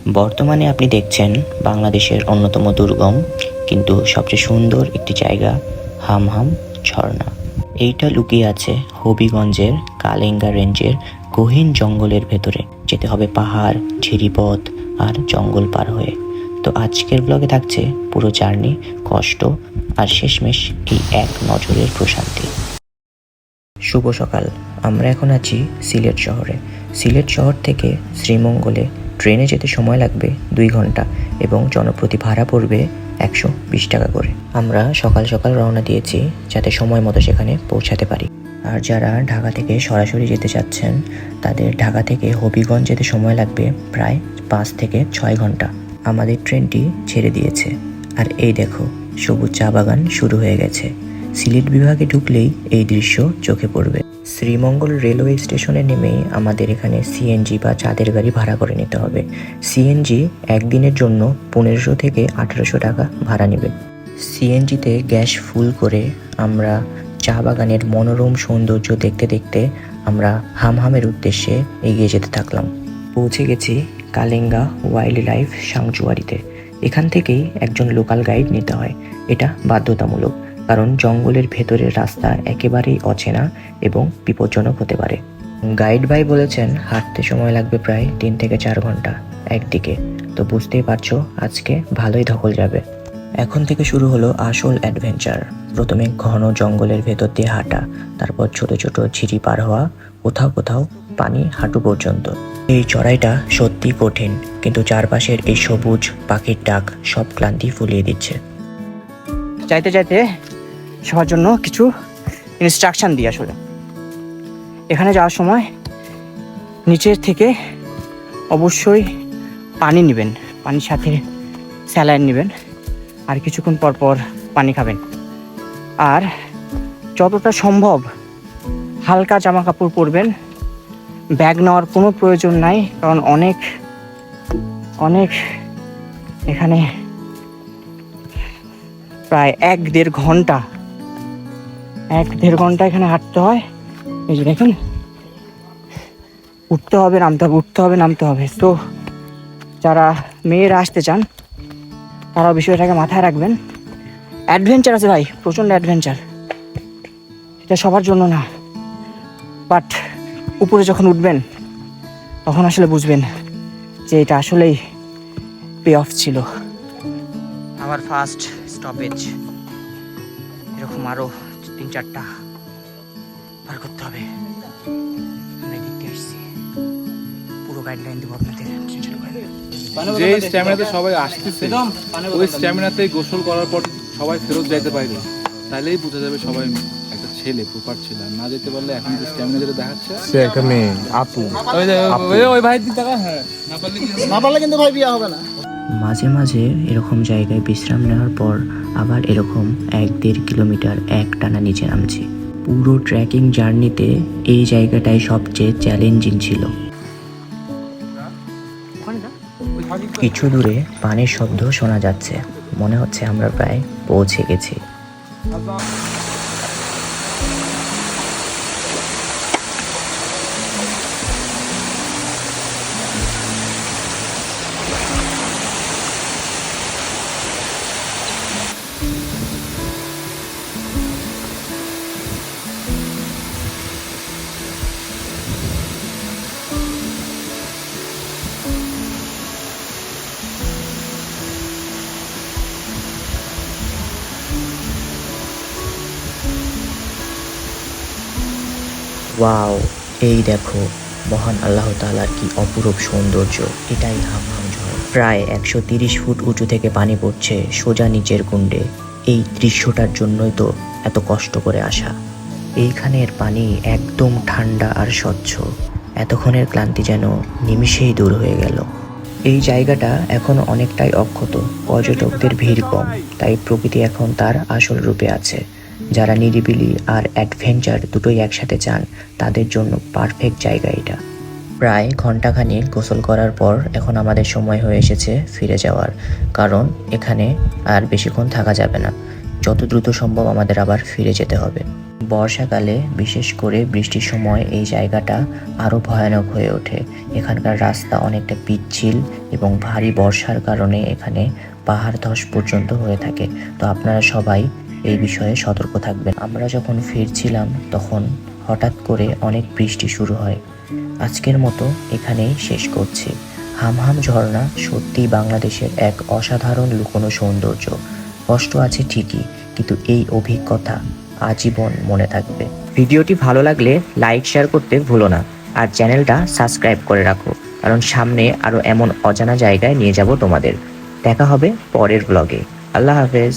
বর্তমানে আপনি দেখছেন বাংলাদেশের অন্যতম দুর্গম কিন্তু সবচেয়ে সুন্দর একটি জায়গা, হামহাম ঝর্ণা। এইটা লুকিয়ে আছে হবিগঞ্জের কালেঙ্গা রেঞ্জের গহীন জঙ্গলের ভেতরে। যেতে হবে পাহাড়, ঝিরিপথ আর জঙ্গল পার হয়ে। তো আজকের ব্লগে থাকছে পুরো জার্নি, কষ্ট আর শেষমেশ এই এক নজরের প্রশান্তি। শুভ সকাল। আমরা এখন আছি সিলেট শহরে। সিলেট শহর থেকে শ্রীমঙ্গলে ট্রেনে যেতে সময় লাগবে 2 ঘন্টা এবং জনপ্রতি ভাড়া পড়বে 120 টাকা করে। আমরা সকাল সকাল রওনা দিয়েছি যাতে সময় মতো সেখানে পৌঁছাতে পারি। আর যারা ঢাকা থেকে সরাসরি যেতে চাচ্ছেন তাদের ঢাকা থেকে হবিগঞ্জ যেতে সময় লাগবে প্রায় 5 থেকে 6 ঘন্টা। আমাদের ট্রেনটি ছেড়ে দিয়েছে আর এই দেখো সবুজ চা বাগান শুরু হয়ে গেছে। সিলেট বিভাগে ঢুকলেই এই দৃশ্য চোখে পড়বে। শ্রীমঙ্গল রেলওয়ে স্টেশনে নেমেই আমাদের এখানে সিএনজি বা চাঁদের গাড়ি ভাড়া করে নিতে হবে। সিএনজি একদিনের জন্য 1500 থেকে 1800 টাকা ভাড়া নেবে। সিএনজিতে গ্যাস ফুল করে আমরা চা বাগানের মনোরম সৌন্দর্য দেখতে দেখতে আমরা হামহামের উদ্দেশ্যে এগিয়ে যেতে থাকলাম। পৌঁছে গেছি কালেঙ্গা ওয়াইল্ড লাইফ স্যাংচুয়ারিতে। এখান থেকেই একজন লোকাল গাইড নিতে হয়। এটা বাধ্যতামূলক, কারণ জঙ্গলের ভেতরের রাস্তা একেবারেই অচেনা এবং বিপজ্জনক হতে পারে। গাইড ভাই বলেছেন হাঁটতে সময় লাগবে প্রায় 3 থেকে 4 ঘন্টা একদিকে। তো বুঝতেই পারছো আজকে ভালোই ধকল যাবে। এখন থেকে শুরু হলো আসল অ্যাডভেঞ্চার। প্রথমে ঘন জঙ্গলের ভেতর দিয়ে হাঁটা, তারপর ছোট ছোট ঝিরি পার হওয়া, কোথাও কোথাও পানি হাঁটু পর্যন্ত। এই চড়াইটা সত্যি কঠিন, কিন্তু চারপাশের এই সবুজ পাখির ডাক সব ক্লান্তি ফুলিয়ে দিচ্ছে। চাইতে চাইতে সবার জন্য কিছু ইনস্ট্রাকশন দিয়ে আসলে এখানে যাওয়ার সময় নিচের থেকে অবশ্যই পানি নেবেন, পানির সাথে স্যালাইন নেবেন, আর কিছুক্ষণ পর পর পানি খাবেন। আর যতটা সম্ভব হালকা জামা কাপড় পরবেন। ব্যাগ নেওয়ার কোনো প্রয়োজন নাই, কারণ অনেক অনেক এখানে প্রায় 1-1.5 ঘন্টা এখানে হাঁটতে হয়। এই যে দেখুন, উঠতে হবে নামতে হবে। তো যারা মেয়েরা আসতে চান তারা বিষয়টাকে মাথায় রাখবেন। অ্যাডভেঞ্চার আছে ভাই, প্রচণ্ড অ্যাডভেঞ্চার। এটা সবার জন্য না, বাট উপরে যখন উঠবেন তখন আসলে বুঝবেন যে এটা আসলেই পে অফ ছিল। আবার ফার্স্ট স্টপেজ, এরকম আরো 3-4টা পার করতে হবে। আমরা দেখতে আসছি, পুরো গাইডলাইন দেবো আপনাদের। যে স্ট্যামিনাতে সবাই আসতেছে ওই স্ট্যামিনাতেই গোসল করার পর সবাই ফেরত যাইতে পারবে, তাহলেই বোঝা যাবে সবাই একটা ছেলে, প্রপার ছেলে। আর না যেতে পারলে এখন যে স্ট্যামিনা যেটা দেখাচ্ছে সে একটা মেয়ে আপু, ওই ভাই হ্যাঁ না পারলে কিন্তু ভাই বিয়ে হবে না। মাঝে মাঝে এরকম জায়গায় বিশ্রাম নেওয়ার পর আবার এরকম 1-1.5 কিলোমিটার একটানা নিচে নামছি। পুরো ট্রেকিং জার্নিতে এই জায়গাটাই সবচেয়ে চ্যালেঞ্জিং ছিল। কিছু দূরে পানির শব্দ শোনা যাচ্ছে, মনে হচ্ছে আমরা প্রায় পৌঁছে গেছি। ওয়াও, এই দেখো মহান আল্লাহ তাআলার কি অপরূপ সৌন্দর্য। এটাই হামহাম ঝর্ণা। প্রায় 130 ফুট উঁচু থেকে পানি পড়ছে সোজা নিচের কুণ্ডে। এই দৃশ্যটার জন্যই তো এত কষ্ট করে আসা। এইখানের পানি একদম ঠান্ডা আর স্বচ্ছ। এতক্ষণের ক্লান্তি যেন নিমিষেই দূর হয়ে গেল। এই জায়গাটা এখন অনেকটাই অক্ষত, পর্যটকদের ভিড় কম, তাই প্রকৃতি এখন তার আসল রূপে আছে। যারা নিরিবিলি আর অ্যাডভেঞ্চার দুটোই একসাথে চান তাদের জন্য পারফেক্ট জায়গা এটা। প্রায় ঘন্টাখানেক গোসল করার পর এখন আমাদের সময় হয়ে এসেছে ফিরে যাওয়ার, কারণ এখানে আর বেশিক্ষণ থাকা যাবে না। যত দ্রুত সম্ভব আমাদের আবার ফিরে যেতে হবে। বর্ষাকালে বিশেষ করে বৃষ্টির সময় এই জায়গাটা আরও ভয়ানক হয়ে ওঠে। এখানকার রাস্তা অনেকটা পিচ্ছিল এবং ভারী বর্ষার কারণে এখানে পাহাড় ধস পর্যন্ত হয়ে থাকে। তো আপনারা সবাই এই বিষয়ে সতর্ক থাকবেন। আমরা যখন ফিরছিলাম তখন হঠাৎ করে অনেক বৃষ্টি শুরু হয়। আজকের মতো এখানেই শেষ করছি। হামহাম ঝর্ণা সত্যিই বাংলাদেশের এক অসাধারণ লুকোনো সৌন্দর্য। কষ্ট আছে ঠিকই, কিন্তু এই অভিজ্ঞতা আজীবন মনে থাকবে। ভিডিওটি ভালো লাগলে লাইক শেয়ার করতে ভুলো না, আর চ্যানেলটা সাবস্ক্রাইব করে রাখো, কারণ সামনে আরও এমন অজানা জায়গায় নিয়ে যাব তোমাদের। দেখা হবে পরের ব্লগে। আল্লাহ হাফেজ।